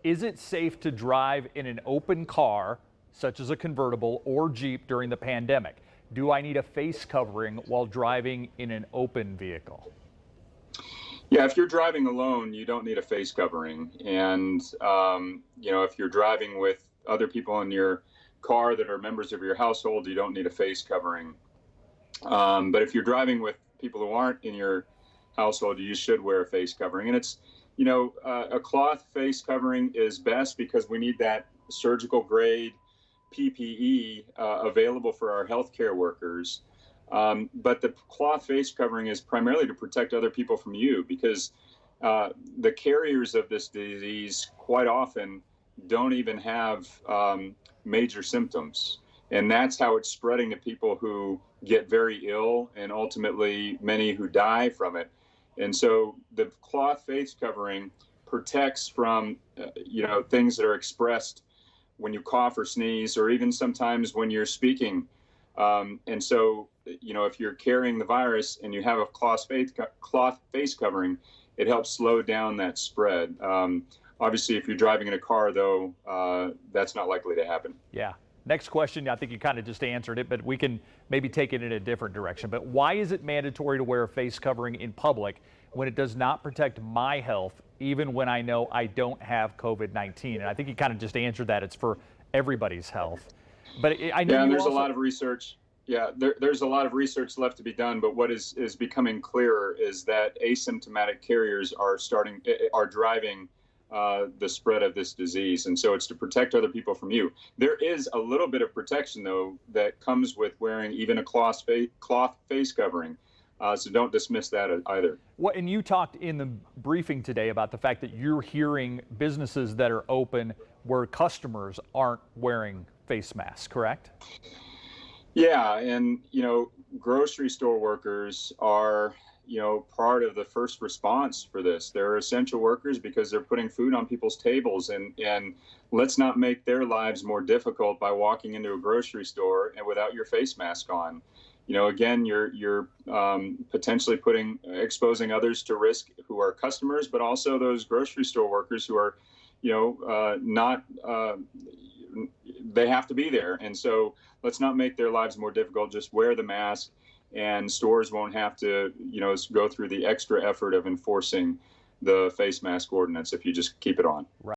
Is it safe to drive in an open car, such as a convertible or Jeep, during the pandemic? Do I need a face covering while driving in an open vehicle? Yeah, if you're driving alone, you don't need a face covering. And, if you're driving with other people in your car that are members of your household, you don't need a face covering. But if you're driving with people who aren't in your household, you should wear a face covering. And a cloth face covering is best because we need that surgical grade PPE available for our healthcare workers. But the cloth face covering is primarily to protect other people from you because the carriers of this disease quite often don't even have major symptoms. And that's how it's spreading to people who get very ill and ultimately many who die from it. And so the cloth face covering protects from, things that are expressed when you cough or sneeze, or even sometimes when you're speaking. And so, if you're carrying the virus and you have a cloth face covering, it helps slow down that spread. Obviously, if you're driving in a car, though, that's not likely to happen. Yeah. Next question, I think you kind of just answered it, but we can maybe take it in a different direction. But why is it mandatory to wear a face covering in public when it does not protect my health, even when I know I don't have COVID-19? And I think you kind of just answered that. It's for everybody's health. But I know and there's a lot of research. Yeah, there's a lot of research left to be done. But what is becoming clearer is that asymptomatic carriers are driving the spread of this disease. And so it's to protect other people from you. There is a little bit of protection, though, that comes with wearing even a cloth face covering. So don't dismiss that either. Well, and you talked in the briefing today about the fact that you're hearing businesses that are open where customers aren't wearing face masks, correct? Yeah, and grocery store workers are part of the first response for this. They're essential workers because they're putting food on people's tables, and let's not make their lives more difficult by walking into a grocery store and without your face mask on. Again, you're potentially exposing others to risk who are customers, but also those grocery store workers who are, they have to be there. And so let's not make their lives more difficult. Just wear the mask, and stores won't have to, go through the extra effort of enforcing the face mask ordinance if you just keep it on. Right.